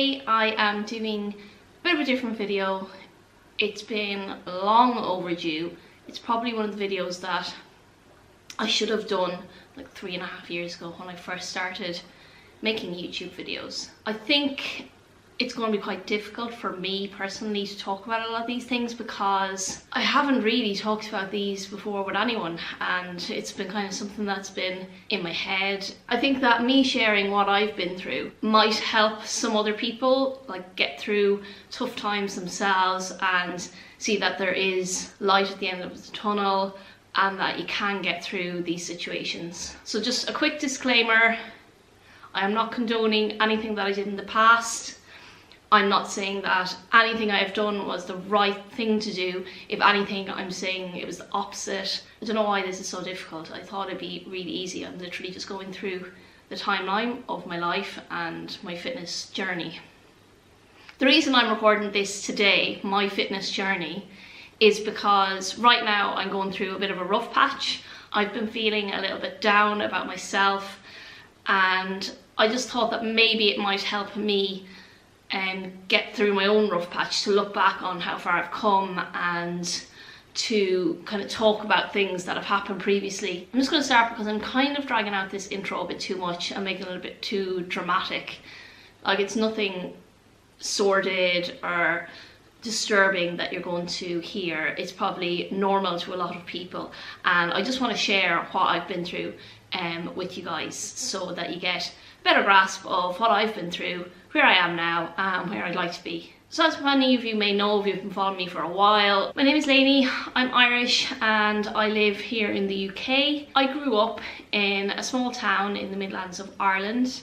Today I am doing a bit of a different video. It's been long overdue. It's probably one of the videos that I should have done like 3.5 years ago when I first started making YouTube videos. I think it's going to be quite difficult for me personally to talk about a lot of these things because I haven't really talked about these before with anyone, and it's been kind of something that's been in my head. I think that me sharing what I've been through might help some other people like get through tough times themselves and see that there is light at the end of the tunnel and that you can get through these situations. So just a quick disclaimer, I am not condoning anything that I did in the past. I'm not saying that anything I've done was the right thing to do. If anything, I'm saying it was the opposite. I don't know why this is so difficult. I thought it'd be really easy. I'm literally just going through the timeline of my life and my fitness journey. The reason I'm recording this today, my fitness journey, is because right now I'm going through a bit of a rough patch. I've been feeling a little bit down about myself, and I just thought that maybe it might help me get through my own rough patch, to look back on how far I've come and to kind of talk about things that have happened previously. I'm just going to start because I'm kind of dragging out this intro a bit too much and making it a bit too dramatic. Like, it's nothing sordid or disturbing that you're going to hear. It's probably normal to a lot of people, and I just want to share what I've been through with you guys so that you get a better grasp of what I've been through, where I am now, and where I'd like to be. So as many of you may know if you've been following me for a while, my name is Lainey, I'm Irish and I live here in the UK. I grew up in a small town in the Midlands of Ireland.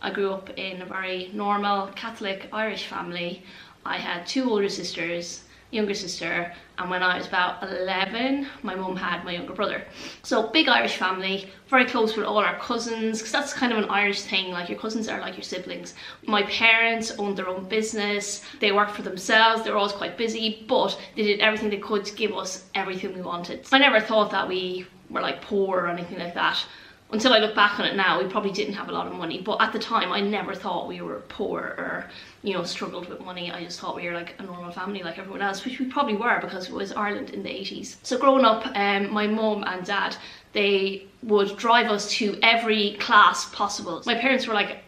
I grew up in a very normal Catholic Irish family. I had 2 older sisters, younger sister, and when I was about 11, my mum had my younger brother. So big Irish family, very close with all our cousins, because that's kind of an Irish thing, like your cousins are like your siblings. My parents owned their own business, they worked for themselves, they were always quite busy, but they did everything they could to give us everything we wanted. I never thought that we were like poor or anything like that. Until I look back on it now, we probably didn't have a lot of money, but at the time I never thought we were poor or, you know, struggled with money. I just thought we were like a normal family like everyone else, which we probably were because it was Ireland in the 80s. So growing up, my mum and dad, they would drive us to every class possible. My parents were like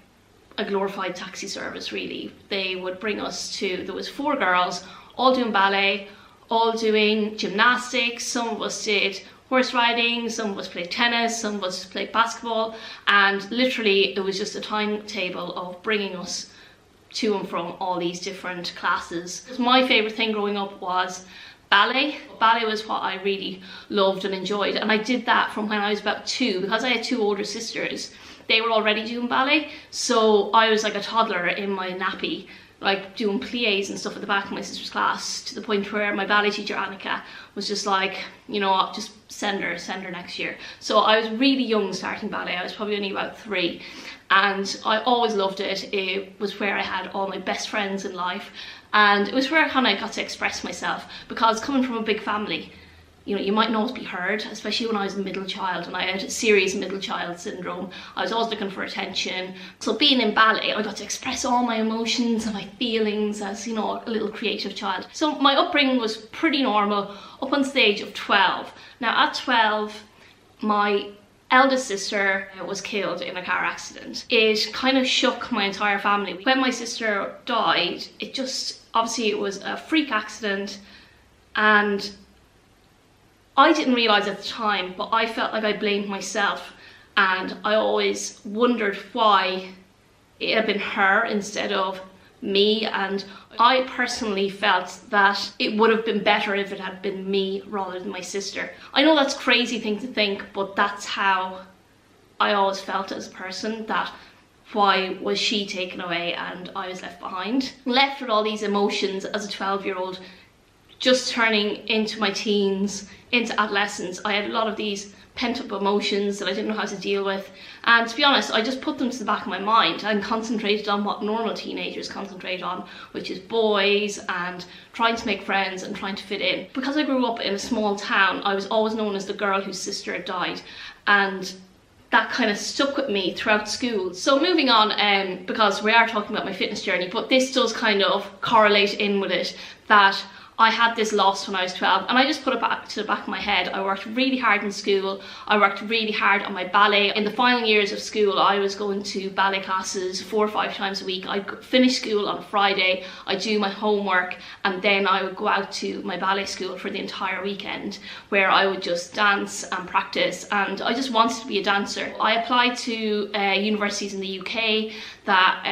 a glorified taxi service, really. They would bring us to, there was 4 girls, all doing ballet, all doing gymnastics. Some of us did horse riding, some of us played tennis, some of us played basketball, and literally it was just a timetable of bringing us to and from all these different classes. My favourite thing growing up was ballet. Ballet was what I really loved and enjoyed, and I did that from when I was about 2. Because I had 2 older sisters, they were already doing ballet, so I was like a toddler in my nappy, like doing pliés and stuff at the back of my sister's class, to the point where my ballet teacher Annika was just like, you know what, just send her next year. So I was really young starting ballet. I was probably only about 3, and I always loved it. It was where I had all my best friends in life, and it was where I kind of got to express myself, because coming from a big family, you know, you might not be heard, especially when I was a middle child and I had serious middle child syndrome. I was always looking for attention. So being in ballet, I got to express all my emotions and my feelings as, you know, a little creative child. So my upbringing was pretty normal up until the age of 12. Now at 12, my eldest sister was killed in a car accident. It kind of shook my entire family. When my sister died, it just, obviously it was a freak accident, and I didn't realise at the time, but I felt like I blamed myself, and I always wondered why it had been her instead of me, and I personally felt that it would have been better if it had been me rather than my sister. I know that's a crazy thing to think, but that's how I always felt as a person, that why was she taken away and I was left behind? Left with all these emotions as a 12-year-old, just turning into my teens, into adolescence. I had a lot of these pent-up emotions that I didn't know how to deal with, and to be honest, I just put them to the back of my mind and concentrated on what normal teenagers concentrate on, which is boys and trying to make friends and trying to fit in. Because I grew up in a small town, I was always known as the girl whose sister had died, and that kind of stuck with me throughout school. So moving on, because we are talking about my fitness journey, but this does kind of correlate in with it, that I had this loss when I was 12, and I just put it back to the back of my head. I worked really hard in school. I worked really hard on my ballet. In the final years of school, I was going to ballet classes 4 or 5 times a week. I'd finish school on a Friday, I'd do my homework, and then I would go out to my ballet school for the entire weekend, where I would just dance and practice, and I just wanted to be a dancer. I applied to universities in the UK that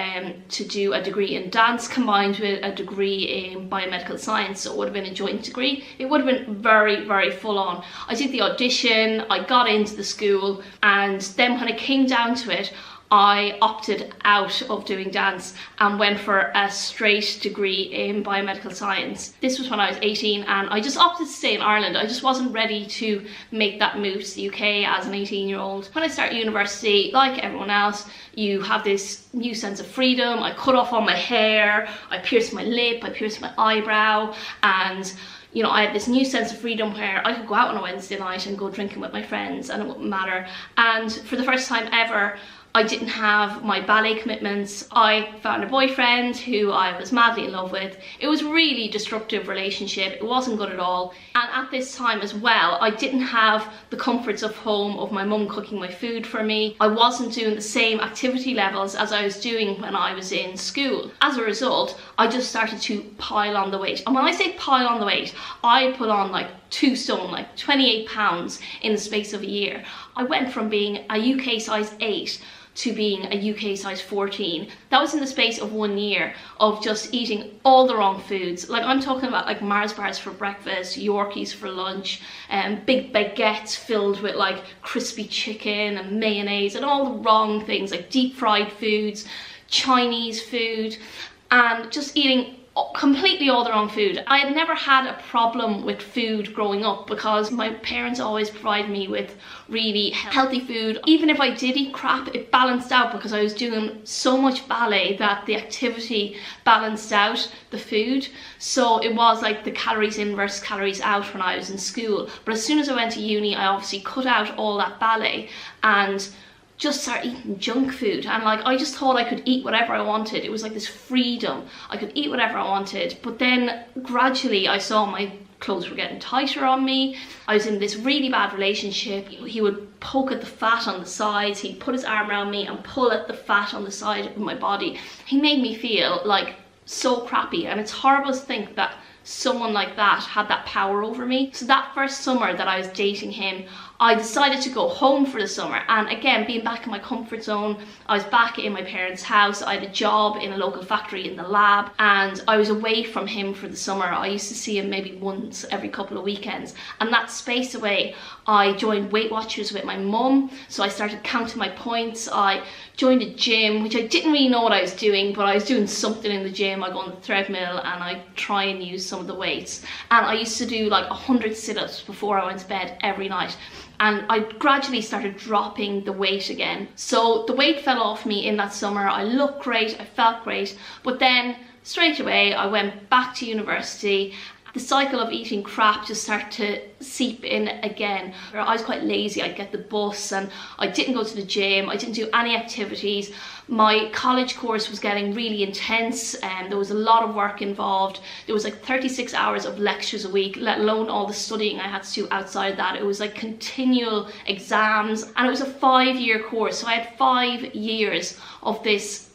to do a degree in dance combined with a degree in biomedical science. So it would have been a joint degree. It would have been very, very full on. I did the audition, I got into the school, and then when it came down to it, I opted out of doing dance and went for a straight degree in biomedical science. This was when I was 18, and I just opted to stay in Ireland. I just wasn't ready to make that move to the UK as an 18-year-old. When I started university, like everyone else, you have this new sense of freedom. I cut off all my hair, I pierced my lip, I pierced my eyebrow, and you know, I had this new sense of freedom where I could go out on a Wednesday night and go drinking with my friends and it wouldn't matter. And for the first time ever, I didn't have my ballet commitments. I found a boyfriend who I was madly in love with. It was a really destructive relationship. It wasn't good at all. And at this time as well, I didn't have the comforts of home, of my mum cooking my food for me. I wasn't doing the same activity levels as I was doing when I was in school. As a result, I just started to pile on the weight. And when I say pile on the weight, I put on like 2 stone, like 28 pounds in the space of a year. I went from being a UK size 8 to being a UK size 14. That was in the space of 1 year of just eating all the wrong foods. Like I'm talking about like Mars bars for breakfast, Yorkies for lunch, and big baguettes filled with like crispy chicken and mayonnaise and all the wrong things, like deep fried foods, Chinese food, and just eating completely all the wrong food. I had never had a problem with food growing up because my parents always provided me with really healthy food. Even if I did eat crap, it balanced out because I was doing so much ballet that the activity balanced out the food. So it was like the calories in versus calories out when I was in school. But as soon as I went to uni, I obviously cut out all that ballet and just start eating junk food, and like I just thought I could eat whatever I wanted. It was like this freedom. I could eat whatever I wanted, but then gradually I saw my clothes were getting tighter on me. I was in this really bad relationship. He would poke at the fat on the sides, he'd put his arm around me and pull at the fat on the side of my body. He made me feel like so crappy, and it's horrible to think that someone like that had that power over me. So that first summer that I was dating him, I decided to go home for the summer, and again, being back in my comfort zone, I was back in my parents' house. I had a job in a local factory in the lab, and I was away from him for the summer. I used to see him maybe once every couple of weekends, and that space away, I joined Weight Watchers with my mum, so I started counting my points. I joined a gym, which I didn't really know what I was doing, but I was doing something in the gym. I go on the treadmill and I try and use some of the weights, and I used to do like 100 sit-ups before I went to bed every night. And I gradually started dropping the weight again. So the weight fell off me in that summer. I looked great, I felt great, but then straight away I went back to university. The cycle of eating crap just started to seep in again. I was quite lazy. I'd get the bus and I didn't go to the gym. I didn't do any activities. My college course was getting really intense and there was a lot of work involved. There was like 36 hours of lectures a week, let alone all the studying I had to do outside that. It was like continual exams, and it was a 5-year course. So I had 5 years of this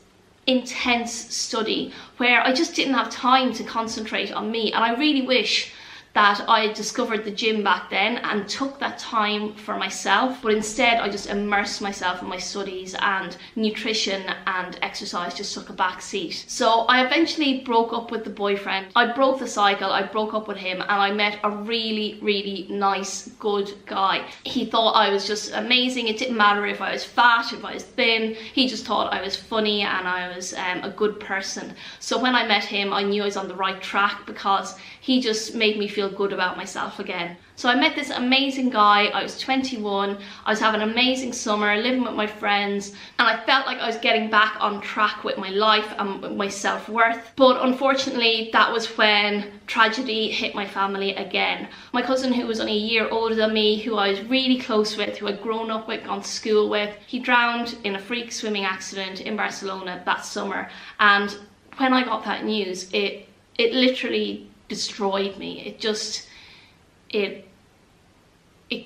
intense study where I just didn't have time to concentrate on me. And I really wish that I had discovered the gym back then and took that time for myself, but instead I just immersed myself in my studies, and nutrition and exercise just took a back seat. So I eventually broke up with the boyfriend. I broke the cycle, I broke up with him, and I met a really, really nice, good guy. He thought I was just amazing. It didn't matter if I was fat, if I was thin. He just thought I was funny and I was a good person. So when I met him, I knew I was on the right track because he just made me feel feel good about myself again. So I met this amazing guy. I was 21, I was having an amazing summer, living with my friends, and I felt like I was getting back on track with my life and my self-worth. But unfortunately, that was when tragedy hit my family again. My cousin, who was only a year older than me, who I was really close with, who I'd grown up with, gone to school with, he drowned in a freak swimming accident in Barcelona that summer. And when I got that news, it literally destroyed me. It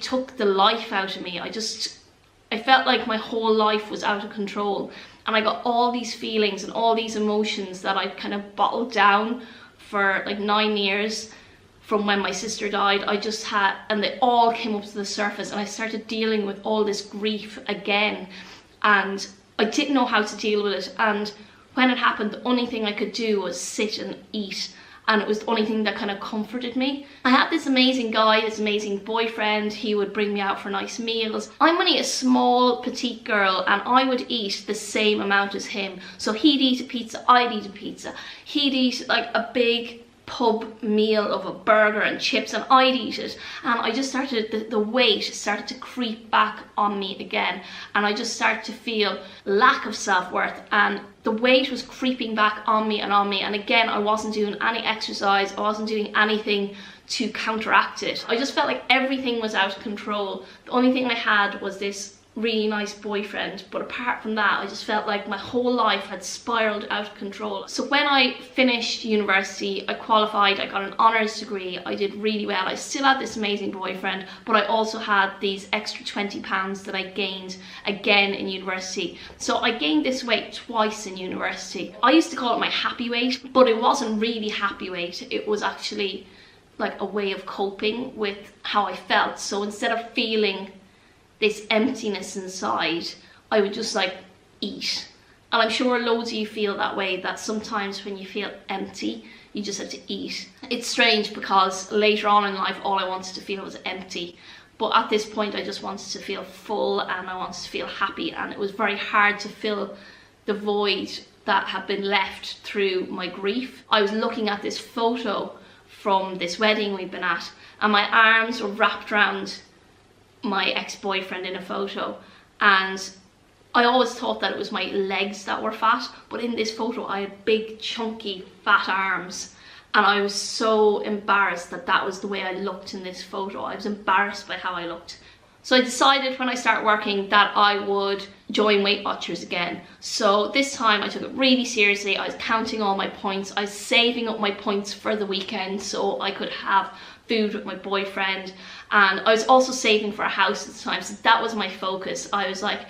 took the life out of me. I felt like my whole life was out of control, and I got all these feelings and all these emotions that I'd kind of bottled down for like 9 years from when my sister died. And they all came up to the surface, and I started dealing with all this grief again, and I didn't know how to deal with it. And when it happened, the only thing I could do was sit and eat, and it was the only thing that kind of comforted me. I had this amazing guy, this amazing boyfriend. He would bring me out for nice meals. I'm only a small, petite girl, and I would eat the same amount as him. So he'd eat a pizza, I'd eat a pizza. He'd eat like a big pub meal of a burger and chips, and I'd eat it. And I just started, the weight started to creep back on me again, and I just started to feel lack of self-worth, and the weight was creeping back on me, and again, I wasn't doing any exercise, I wasn't doing anything to counteract it. I just felt like everything was out of control. The only thing I had was this really nice boyfriend, but apart from that, I just felt like my whole life had spiraled out of control. So when I finished university, I qualified, I got an honours degree, I did really well. I still had this amazing boyfriend, but I also had these extra 20 pounds that I gained again in university. So I gained this weight twice in university. I used to call it my happy weight, but it wasn't really happy weight. It was actually like a way of coping with how I felt. So instead of feeling this emptiness inside, I would just like eat. And I'm sure loads of you feel that way, that sometimes when you feel empty, you just have to eat. It's strange because later on in life, all I wanted to feel was empty. But at this point, I just wanted to feel full, and I wanted to feel happy. And it was very hard to fill the void that had been left through my grief. I was looking at this photo from this wedding we'd been at, and my arms were wrapped around my ex-boyfriend in a photo, and I always thought that it was my legs that were fat, but in this photo I had big chunky fat arms, and I was so embarrassed that that was the way I looked in this photo. I was embarrassed by how I looked. So I decided when I started working that I would join Weight Watchers again. So this time I took it really seriously. I was counting all my points. I was saving up my points for the weekend so I could have food with my boyfriend, and I was also saving for a house at the time. So that was my focus. I was like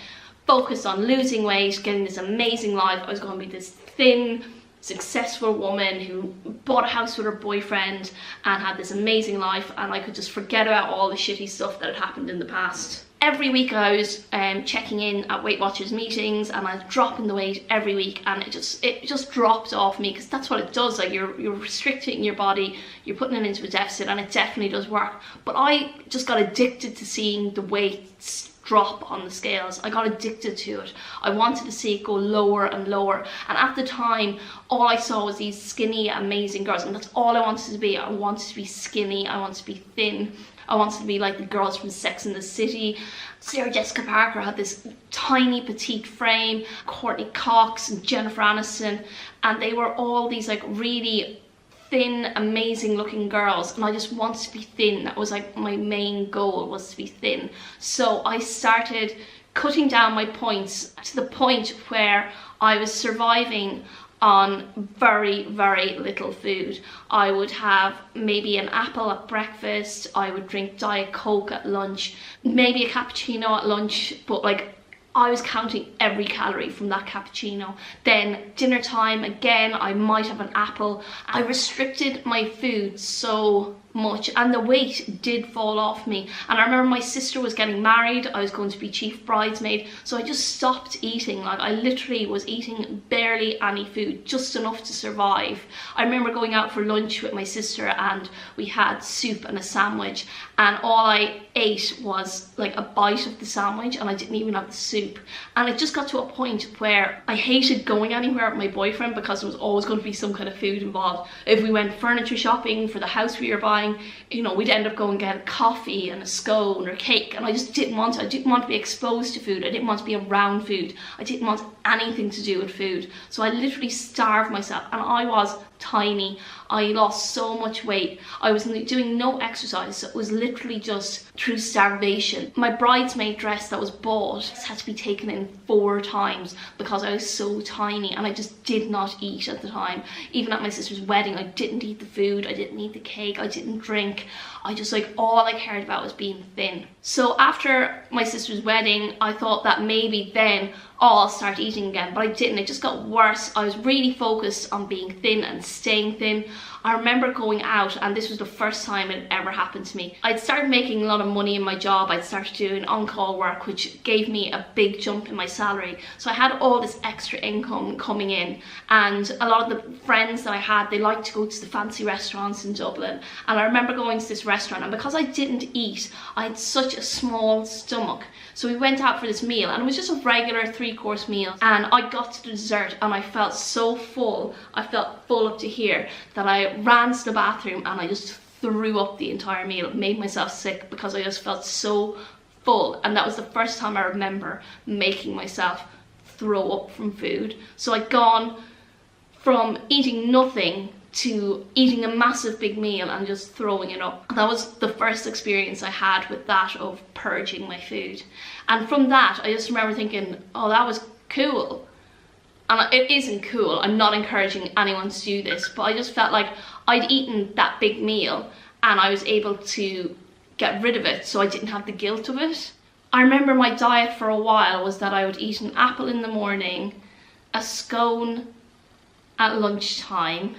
focused on losing weight, getting this amazing life. I was going to be this thin, successful woman who bought a house with her boyfriend and had this amazing life, and I could just forget about all the shitty stuff that had happened in the past. Every week I was checking in at Weight Watchers meetings, and I was dropping the weight every week, and it just dropped off me, because that's what it does. Like you're restricting your body, you're putting it into a deficit, and it definitely does work. But I just got addicted to seeing the weight drop on the scales. I got addicted to it. I wanted to see it go lower and lower, and at the time all I saw was these skinny amazing girls, and that's all I wanted to be. I wanted to be skinny, I wanted to be thin, I wanted to be like the girls from Sex and the City. Sarah Jessica Parker had this tiny petite frame, Courtney Cox and Jennifer Aniston, and they were all these like really thin, amazing looking girls, and I just wanted to be thin. That was like my main goal, was to be thin. So I started cutting down my points to the point where I was surviving on very, very little food. I would have maybe an apple at breakfast, I would drink Diet Coke at lunch, maybe a cappuccino at lunch, but like I was counting every calorie from that cappuccino. Then dinner time, again, I might have an apple. I restricted my food so much, and the weight did fall off me. And I remember my sister was getting married, I was going to be chief bridesmaid, so I just stopped eating. Like I literally was eating barely any food, just enough to survive. I remember going out for lunch with my sister, and we had soup and a sandwich, and all I ate was like a bite of the sandwich, and I didn't even have the soup. And it just got to a point where I hated going anywhere with my boyfriend, because there was always going to be some kind of food involved. If we went furniture shopping for the house we were buying, buying, you know, we'd end up going and get a coffee and a scone or cake, and I just didn't want to. I didn't want to be exposed to food. I didn't want to be around food. I didn't want anything to do with food. So I literally starved myself, and I was tiny. I lost so much weight. I was doing no exercise, so it was literally just through starvation. My bridesmaid dress that was bought had to be taken in 4 times because I was so tiny, and I just did not eat at the time. Even at my sister's wedding, I didn't eat the food, I didn't eat the cake, I didn't drink. I just, like, all I cared about was being thin. So after my sister's wedding, I thought that maybe then, oh, I'll start eating again, but I didn't. It just got worse. I was really focused on being thin and staying thin. I remember going out, and this was the first time it ever happened to me. I'd started making a lot of money in my job. I'd started doing on-call work, which gave me a big jump in my salary. So I had all this extra income coming in, and a lot of the friends that I had, they liked to go to the fancy restaurants in Dublin. And I remember going to this restaurant, and because I didn't eat, I had such a small stomach. So we went out for this meal, and it was just a regular 3-course meal, and I got to the dessert and I felt so full. I felt full up to here that I ran to the bathroom and I just threw up the entire meal. It made myself sick because I just felt so full, and that was the first time I remember making myself throw up from food. So I'd gone from eating nothing to eating a massive big meal and just throwing it up. That was the first experience I had with that, of purging my food. And from that, I just remember thinking, oh, that was cool. And it isn't cool. I'm not encouraging anyone to do this, but I just felt like I'd eaten that big meal and I was able to get rid of it, so I didn't have the guilt of it. I remember my diet for a while was that I would eat an apple in the morning, a scone at lunchtime,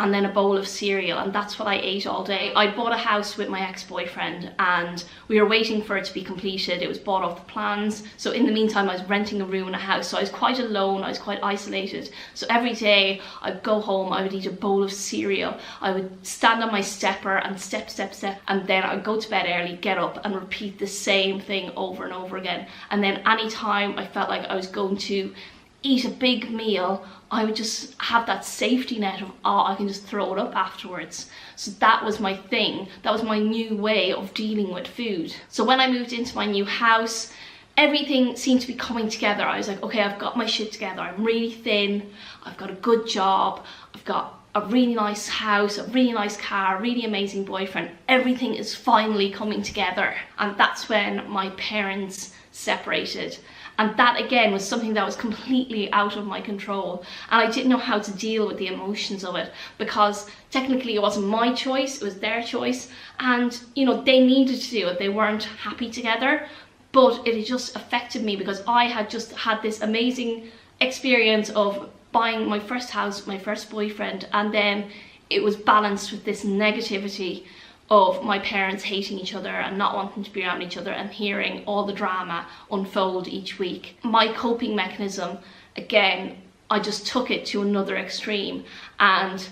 and then a bowl of cereal, and that's what I ate all day. I bought a house with my ex-boyfriend, and we were waiting for it to be completed. It was bought off the plans. So in the meantime, I was renting a room in a house. So I was quite alone, I was quite isolated. So every day I'd go home, I would eat a bowl of cereal. I would stand on my stepper and step, step, step, and then I'd go to bed early, get up and repeat the same thing over and over again. And then anytime I felt like I was going to eat a big meal, I would just have that safety net of, oh, I can just throw it up afterwards. So that was my thing. That was my new way of dealing with food. So when I moved into my new house, everything seemed to be coming together. I was like, okay, I've got my shit together. I'm really thin. I've got a good job. I've got a really nice house, a really nice car, a really amazing boyfriend. Everything is finally coming together. And that's when my parents separated. And that again was something that was completely out of my control, and I didn't know how to deal with the emotions of it, because technically it wasn't my choice, it was their choice, and you know, they needed to do it. They weren't happy together, but it just affected me because I had just had this amazing experience of buying my first house, my first boyfriend, and then it was balanced with this negativity of my parents hating each other and not wanting to be around each other, and hearing all the drama unfold each week. My coping mechanism, again, I just took it to another extreme, and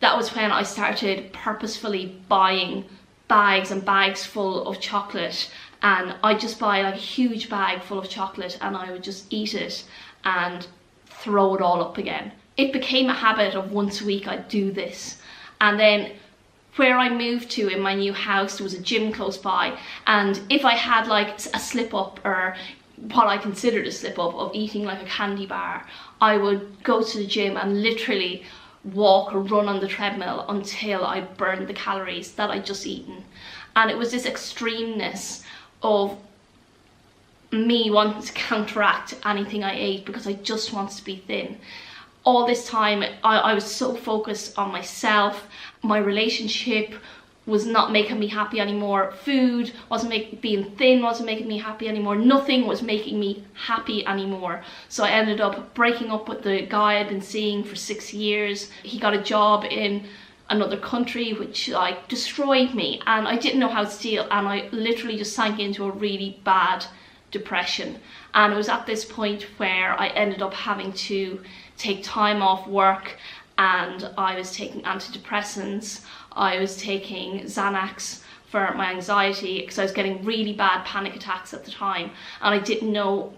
that was when I started purposefully buying bags and bags full of chocolate, and I'd just buy like a huge bag full of chocolate and I would just eat it and throw it all up again. It became a habit of once a week I'd do this, and then where I moved to in my new house, there was a gym close by, and if I had like a slip up, or what I considered a slip up of eating like a candy bar, I would go to the gym and literally walk or run on the treadmill until I burned the calories that I'd just eaten. And it was this extremeness of me wanting to counteract anything I ate because I just wanted to be thin. All this time I was so focused on myself. My relationship was not making me happy anymore. Food wasn't being thin wasn't making me happy anymore. Nothing was making me happy anymore. So I ended up breaking up with the guy I'd been seeing for 6 years. He got a job in another country, which like destroyed me, and I didn't know how to deal, and I literally just sank into a really bad depression. And it was at this point where I ended up having to take time off work, and I was taking antidepressants, I was taking Xanax for my anxiety because I was getting really bad panic attacks at the time, and I didn't know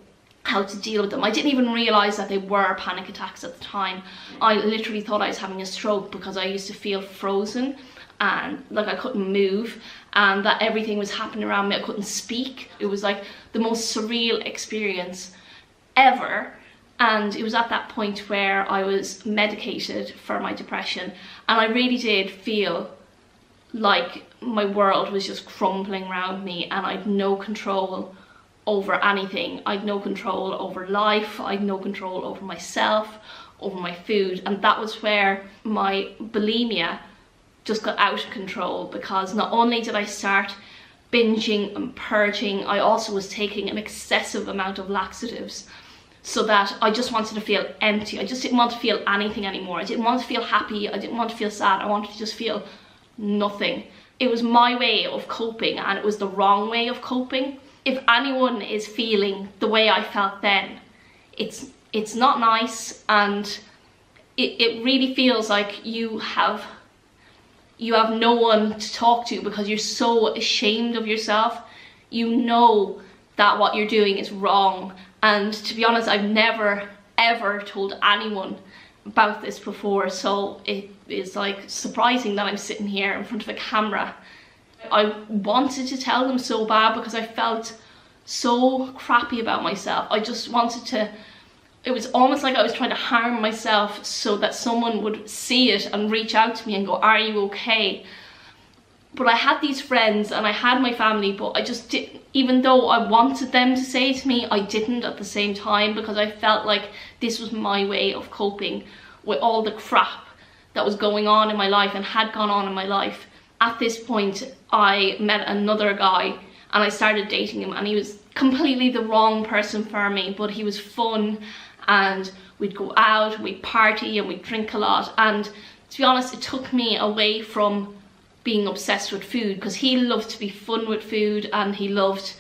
how to deal with them. I didn't even realise that they were panic attacks at the time. I literally thought I was having a stroke because I used to feel frozen and like I couldn't move, and that everything was happening around me. I couldn't speak. It was like the most surreal experience ever. And it was at that point where I was medicated for my depression, and I really did feel like my world was just crumbling around me and I'd no control over anything. I'd no control over life, I'd no control over myself, over my food. And that was where my bulimia just got out of control, because not only did I start binging and purging, I also was taking an excessive amount of laxatives, so that I just wanted to feel empty. I just didn't want to feel anything anymore. I didn't want to feel happy, I didn't want to feel sad, I wanted to just feel nothing. It was my way of coping, and it was the wrong way of coping. If anyone is feeling the way I felt then, it's not nice, and it really feels like you have no one to talk to because you're so ashamed of yourself. You know that what you're doing is wrong. And to be honest, I've never ever told anyone about this before, so it is like surprising that I'm sitting here in front of a camera. I wanted to tell them so bad because I felt so crappy about myself. I just wanted to, it was almost like I was trying to harm myself so that someone would see it and reach out to me and go, are you okay? But I had these friends and I had my family, but I just didn't, even though I wanted them to say to me, I didn't at the same time, because I felt like this was my way of coping with all the crap that was going on in my life and had gone on in my life. At this point, I met another guy and I started dating him, and he was completely the wrong person for me, but he was fun and we'd go out, we'd party and we'd drink a lot. And to be honest, it took me away from being obsessed with food, because he loved to be fun with food and he loved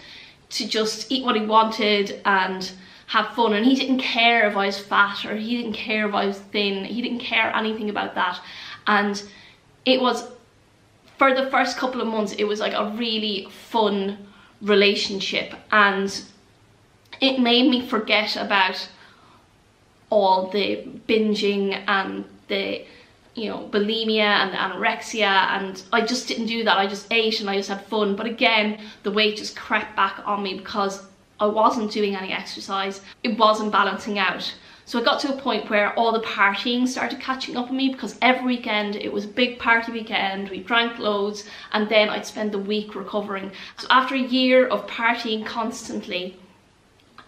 to just eat what he wanted and have fun, and he didn't care if I was fat or he didn't care if I was thin. He didn't care anything about that. And it was, for the first couple of months, it was like a really fun relationship, and it made me forget about all the binging and the, you know, bulimia and the anorexia, and I just didn't do that. I just ate and I just had fun. But again, the weight just crept back on me because I wasn't doing any exercise. It wasn't balancing out. So I got to a point where all the partying started catching up on me, because every weekend it was a big party weekend, we drank loads, and then I'd spend the week recovering. So after a year of partying constantly,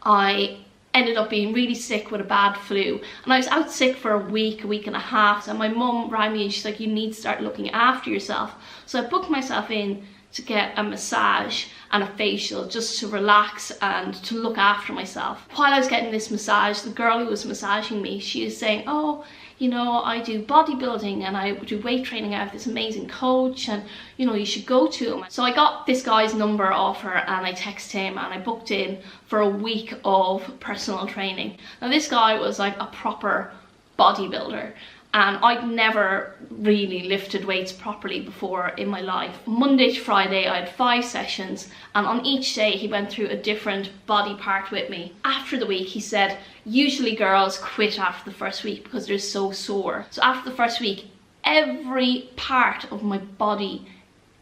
I ended up being really sick with a bad flu, and I was out sick for a week and a half, and my mum rang me and she's like, you need to start looking after yourself. So I booked myself in to get a massage and a facial, just to relax and to look after myself. While I was getting this massage, the girl who was massaging me, she was saying, oh, you know, I do bodybuilding and I do weight training, I have this amazing coach, and you know, you should go to him. So I got this guy's number off her and I texted him and I booked in for a week of personal training. Now this guy was like a proper bodybuilder, and I'd never really lifted weights properly before in my life. Monday to Friday I had 5 sessions, and on each day he went through a different body part with me. After the week he said, usually girls quit after the first week because they're so sore. So after the first week, every part of my body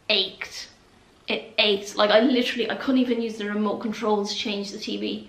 ached. It ached. Like I couldn't even use the remote control to change the TV.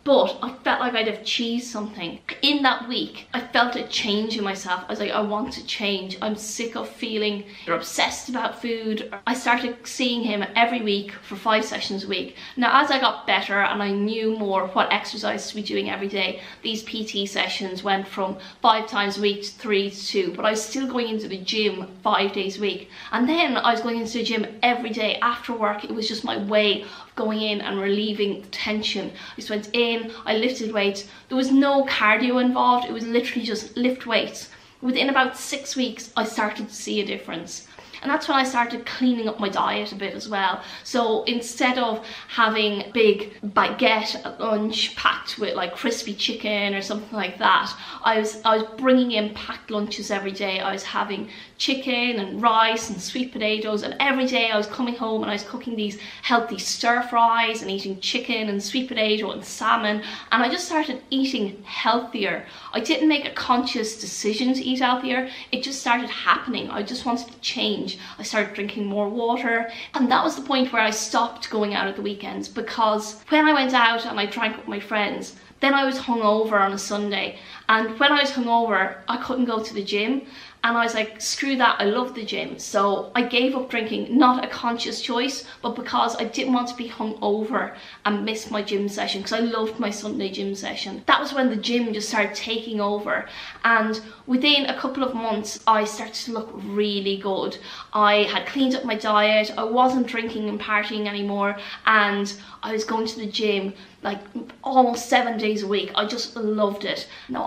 But I felt like I'd have achieved something. In that week, I felt a change in myself. I was like, I want to change. I'm sick of feeling you're obsessed about food. I started seeing him every week for 5 sessions a week. Now, as I got better and I knew more what exercise to be doing every day, these PT sessions went from 5 times a week to 3 to 2, but I was still going into the gym 5 days a week. And then I was going into the gym every day after work. It was just my way of going in and relieving the tension. I just went in, I lifted weights. There was no cardio involved. It was literally just lift weights. Within about 6 weeks, I started to see a difference. And that's when I started cleaning up my diet a bit as well. So instead of having big baguette at lunch packed with like crispy chicken or something like that, I was bringing in packed lunches every day. I was having chicken and rice and sweet potatoes, and every day I was coming home and I was cooking these healthy stir fries and eating chicken and sweet potato and salmon, and I just started eating healthier. I didn't make a conscious decision to eat healthier, it just started happening. I just wanted to change. I started drinking more water, and that was the point where I stopped going out at the weekends, because when I went out and I drank with my friends, then I was hungover on a Sunday, and when I was hungover I couldn't go to the gym, and I was like, screw that, I love the gym. So I gave up drinking, not a conscious choice, but because I didn't want to be hungover and miss my gym session, because I loved my Sunday gym session. That was when the gym just started taking over, and within a couple of months I started to look really good. I had cleaned up my diet, I wasn't drinking and partying anymore, and I was going to the gym like almost 7 days a week. I just loved it. Now,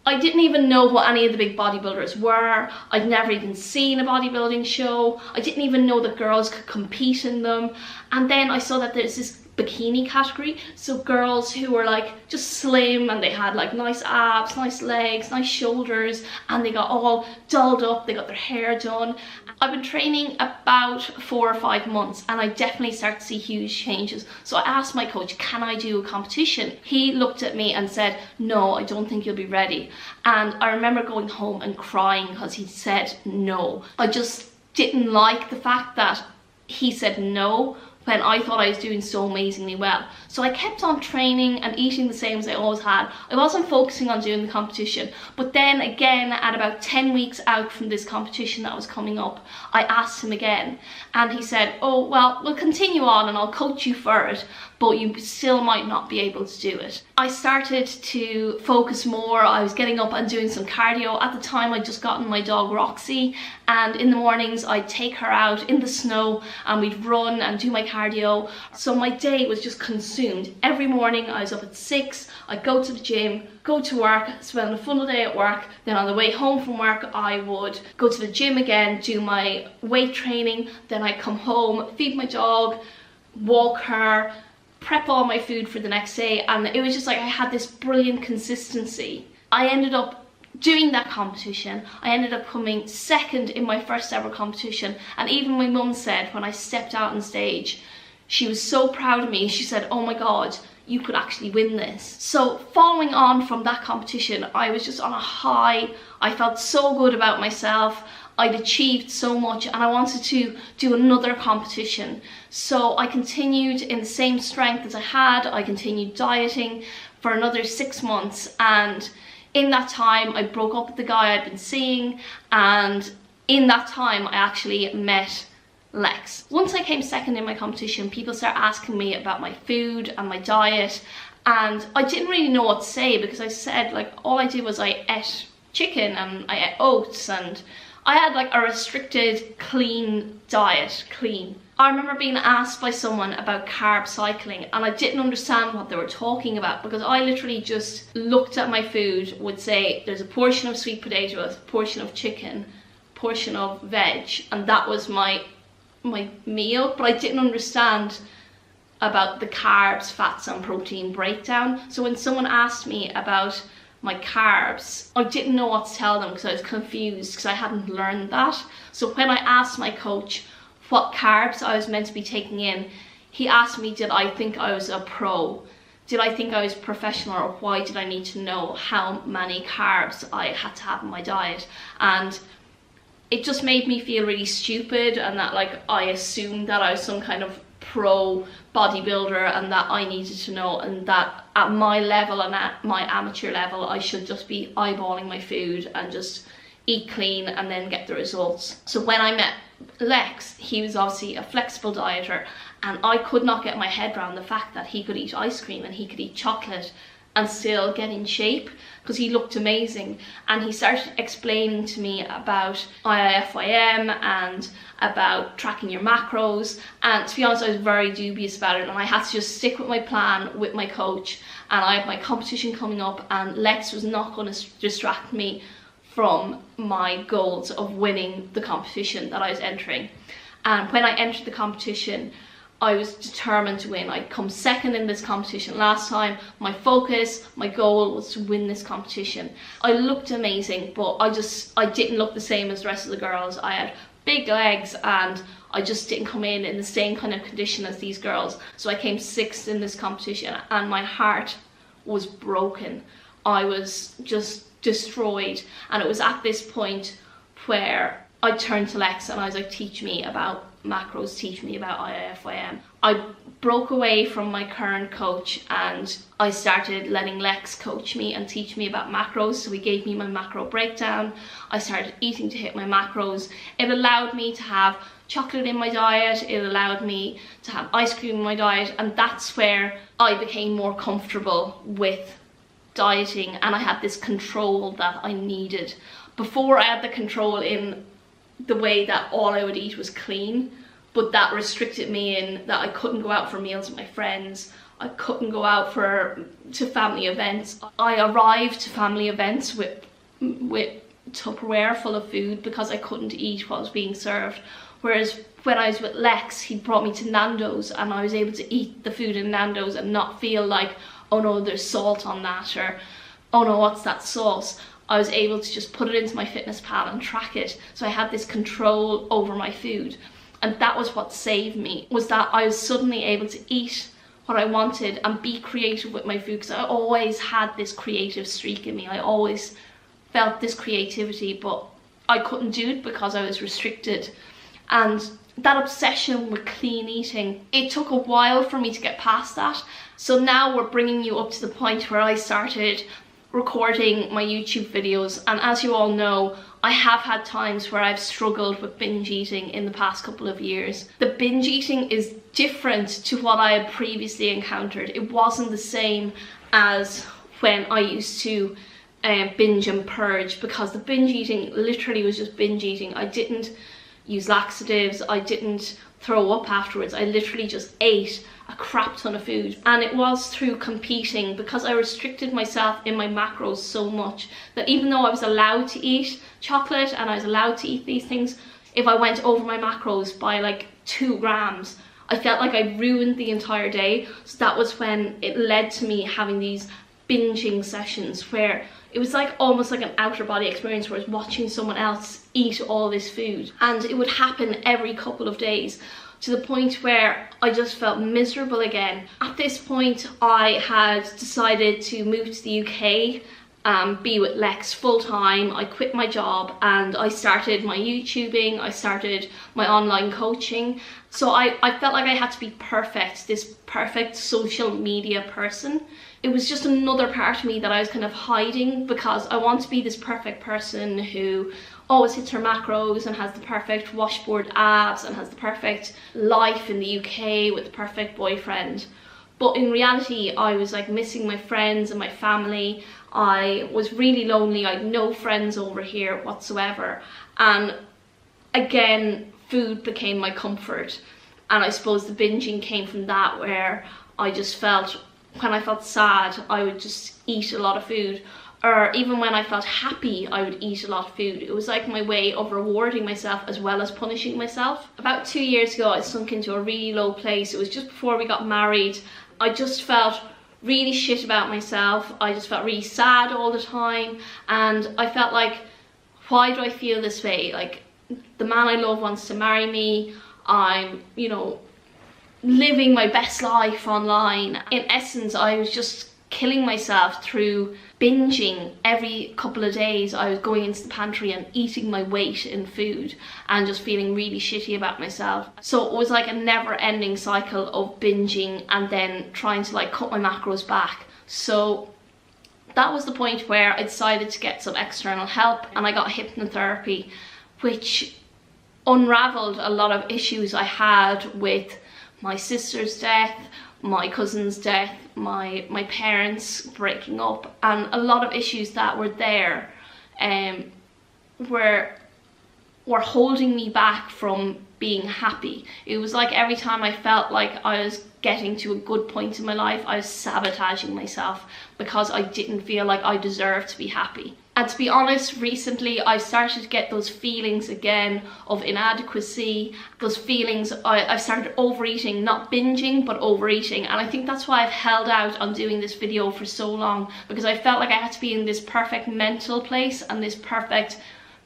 I didn't even know what any of the big bodybuilders were. I'd never even seen a bodybuilding show. I didn't even know that girls could compete in them. And then I saw that there's this bikini category, so girls who were like just slim and they had like nice abs, nice legs, nice shoulders, and they got all dolled up, they got their hair done. I've been training about 4 or 5 months, and I definitely start to see huge changes. So I asked my coach, can I do a competition? He looked at me and said, no, I don't think you'll be ready. And I remember going home and crying because he said no. I just didn't like the fact that he said no when I thought I was doing so amazingly well. So I kept on training and eating the same as I always had. I wasn't focusing on doing the competition, but then again, at about 10 weeks out from this competition that was coming up, I asked him again, and he said, oh, well, we'll continue on and I'll coach you for it, but you still might not be able to do it. I started to focus more. I was getting up and doing some cardio. At the time, I'd just gotten my dog Roxy, and in the mornings I'd take her out in the snow and we'd run and do my cardio. So my day was just consumed. Every morning I was up at 6, I'd go to the gym, go to work, spend a full day at work, then on the way home from work I would go to the gym again, do my weight training, then I'd come home, feed my dog, walk her, prep all my food for the next day, and it was just like I had this brilliant consistency. I ended up doing that competition. I ended up coming second in my first ever competition, and even my mum said when I stepped out on stage, she was so proud of me. She said, oh my god, you could actually win this. So following on from that competition, I was just on a high. I felt so good about myself. I'd achieved so much, and I wanted to do another competition. So I continued in the same strength as I had. I continued dieting for another 6 months, and in that time I broke up with the guy I'd been seeing, and in that time I actually met Lex. Once I came second in my competition, people started asking me about my food and my diet, and I didn't really know what to say, because I said, like, all I did was I ate chicken and I ate oats, and I had like a restricted clean diet, I remember being asked by someone about carb cycling, and I didn't understand what they were talking about, because I literally just looked at my food, would say there's a portion of sweet potato, a portion of chicken, a portion of veg, and that was my meal. But I didn't understand about the carbs, fats and protein breakdown. So when someone asked me about my carbs, I didn't know what to tell them, because I was confused, because I hadn't learned that. So when I asked my coach what carbs I was meant to be taking in, he asked me, did I think I was a pro? Did I think I was professional, or why did I need to know how many carbs I had to have in my diet? And it just made me feel really stupid, and that like I assumed that I was some kind of pro bodybuilder, and that I needed to know, and that at my level and at my amateur level I should just be eyeballing my food and just eat clean and then get the results. So when I met Lex, he was obviously a flexible dieter, and I could not get my head around the fact that he could eat ice cream and he could eat chocolate and still get in shape, because he looked amazing. And he started explaining to me about IIFYM and about tracking your macros, and to be honest I was very dubious about it, and I had to just stick with my plan with my coach. And I had my competition coming up, and Lex was not going to distract me from my goals of winning the competition that I was entering. And when I entered the competition, I was determined to win. I'd come second in this competition last time. My focus, my goal was to win this competition. I looked amazing, but I didn't look the same as the rest of the girls. I had big legs and I just didn't come in the same kind of condition as these girls. So I came 6th in this competition and my heart was broken. I was just destroyed. And it was at this point where I turned to Lex and I was like, teach me about macros, teach me about IIFYM. I broke away from my current coach and I started letting Lex coach me and teach me about macros. So he gave me my macro breakdown. I started eating to hit my macros. It allowed me to have chocolate in my diet. It allowed me to have ice cream in my diet. And that's where I became more comfortable with dieting and I had this control that I needed. Before, I had the control in the way that all I would eat was clean, but that restricted me in that I couldn't go out for meals with my friends. I couldn't go out to family events. I arrived to family events with Tupperware full of food because I couldn't eat what was being served. Whereas when I was with Lex, he brought me to Nando's and I was able to eat the food in Nando's and not feel like, oh no, there's salt on that, or oh no, what's that sauce? I was able to just put it into my MyFitnessPal and track it. So I had this control over my food. And that was what saved me, was that I was suddenly able to eat what I wanted and be creative with my food, because I always had this creative streak in me. I always felt this creativity, but I couldn't do it because I was restricted. And that obsession with clean eating, it took a while for me to get past that. So now we're bringing you up to the point where I started recording my YouTube videos, and as you all know, I have had times where I've struggled with binge eating in the past couple of years. The binge eating is different to what I had previously encountered. It wasn't the same as when I used to binge and purge, because the binge eating literally was just binge eating. I didn't use laxatives, I didn't throw up afterwards, I literally just ate a crap ton of food. And it was through competing, because I restricted myself in my macros so much that even though I was allowed to eat chocolate and I was allowed to eat these things, if I went over my macros by like 2 grams, I felt like I ruined the entire day. So that was when it led to me having these binging sessions where it was like almost like an outer body experience, where I was watching someone else eat all this food, and it would happen every couple of days, to the point where I just felt miserable again. At this point, I had decided to move to the UK and be with Lex full time. I quit my job and I started my YouTubing, I started my online coaching. So I felt like I had to be perfect, this perfect social media person. It was just another part of me that I was kind of hiding, because I want to be this perfect person who always hits her macros and has the perfect washboard abs and has the perfect life in the UK with the perfect boyfriend. But in reality, I was like missing my friends and my family. I was really lonely. I had no friends over here whatsoever. And again, food became my comfort. And I suppose the binging came from that, where I just felt, when I felt sad, I would just eat a lot of food. Or even when I felt happy, I would eat a lot of food. It was like my way of rewarding myself as well as punishing myself. About 2 years ago, I sunk into a really low place. It was just before we got married. I just felt really shit about myself. I just felt really sad all the time. And I felt like, why do I feel this way? Like, the man I love wants to marry me. I'm, you know, living my best life online. In essence, I was just killing myself through binging. Every couple of days I was going into the pantry and eating my weight in food and just feeling really shitty about myself. So it was like a never-ending cycle of binging and then trying to like cut my macros back. So that was the point where I decided to get some external help, and I got hypnotherapy, which unraveled a lot of issues I had with my sister's death, my cousin's death, my parents breaking up, and a lot of issues that were there were holding me back from being happy. It was like every time I felt like I was getting to a good point in my life, I was sabotaging myself because I didn't feel like I deserved to be happy. And to be honest, recently I've started to get those feelings again of inadequacy, those feelings, I've started overeating, not binging, but overeating. And I think that's why I've held out on doing this video for so long, because I felt like I had to be in this perfect mental place and this perfect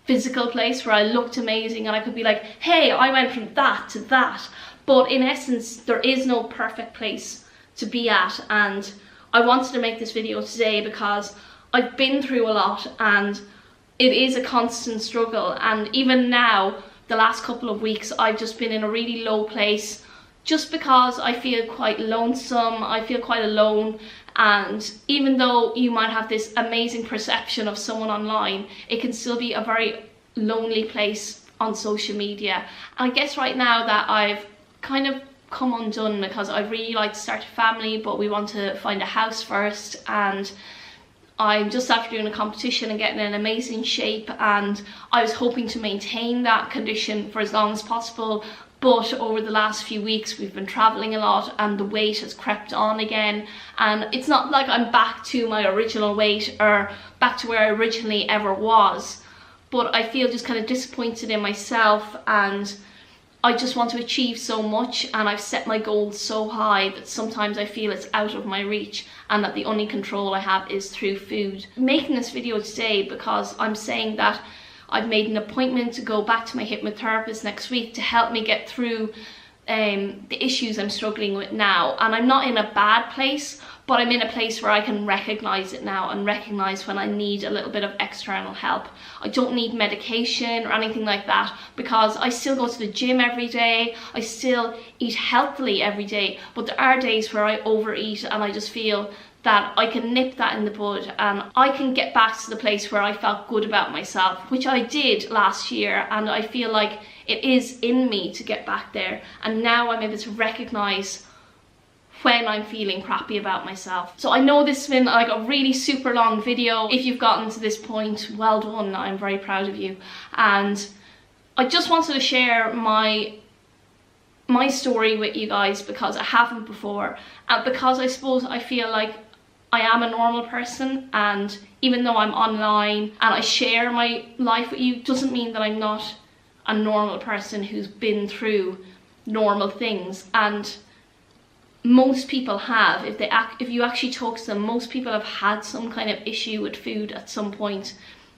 physical place where I looked amazing and I could be like, hey, I went from that to that. But in essence, there is no perfect place to be at. And I wanted to make this video today because I've been through a lot and it is a constant struggle. And even now, the last couple of weeks, I've just been in a really low place just because I feel quite lonesome, I feel quite alone. And even though you might have this amazing perception of someone online, it can still be a very lonely place on social media. And I guess right now that I've kind of come undone because I'd really like to start a family, but we want to find a house first, and I'm just after doing a competition and getting in amazing shape, and I was hoping to maintain that condition for as long as possible. But over the last few weeks we've been traveling a lot and the weight has crept on again, and it's not like I'm back to my original weight or back to where I originally ever was, but I feel just kind of disappointed in myself, and I just want to achieve so much, and I've set my goals so high that sometimes I feel it's out of my reach and that the only control I have is through food. I'm making this video today because I'm saying that I've made an appointment to go back to my hypnotherapist next week to help me get through the issues I'm struggling with now. And I'm not in a bad place, but I'm in a place where I can recognize it now and recognize when I need a little bit of external help. I don't need medication or anything like that because I still go to the gym every day, I still eat healthily every day, but there are days where I overeat and I just feel that I can nip that in the bud and I can get back to the place where I felt good about myself, which I did last year, and I feel like it is in me to get back there. And now I'm able to recognize when I'm feeling crappy about myself. So I know this has been like a really super long video. If you've gotten to this point, well done, I'm very proud of you. And I just wanted to share my story with you guys because I haven't before, and because I suppose I feel like I am a normal person, and even though I'm online and I share my life with you, doesn't mean that I'm not a normal person who's been through normal things. And most people have, if you actually talk to them, most people have had some kind of issue with food at some point.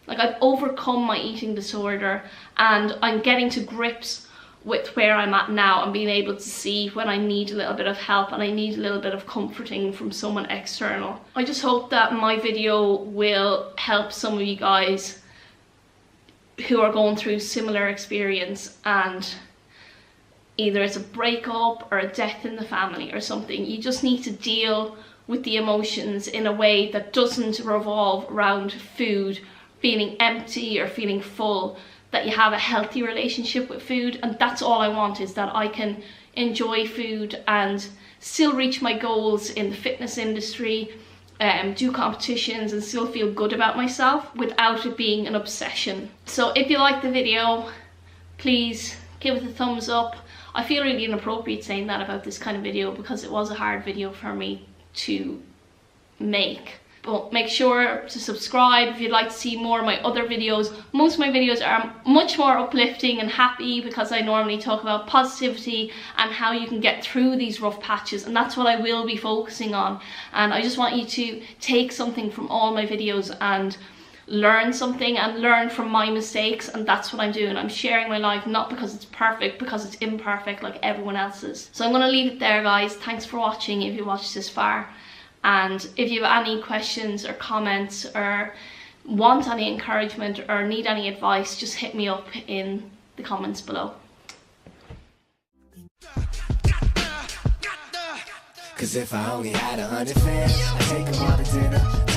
Like, I've overcome my eating disorder and I'm getting to grips with where I'm at now and being able to see when I need a little bit of help and I need a little bit of comforting from someone external. I just hope that my video will help some of you guys who are going through similar experience, and either it's a breakup or a death in the family or something. You just need to deal with the emotions in a way that doesn't revolve around food, feeling empty or feeling full, that you have a healthy relationship with food. And that's all I want, is that I can enjoy food and still reach my goals in the fitness industry, do competitions and still feel good about myself without it being an obsession. So if you like the video, please give it a thumbs up. I feel really inappropriate saying that about this kind of video because it was a hard video for me to make. But make sure to subscribe if you'd like to see more of my other videos. Most of my videos are much more uplifting and happy because I normally talk about positivity and how you can get through these rough patches, and that's what I will be focusing on. And I just want you to take something from all my videos and learn something and learn from my mistakes, and that's what I'm doing. I'm sharing my life not because it's perfect, because it's imperfect like everyone else's. So I'm going to leave it there, guys. Thanks for watching if you watched this far. And if you have any questions or comments or want any encouragement or need any advice, just hit me up in the comments below. 'Cause if I only had 100 fans, I'd take them all to dinner.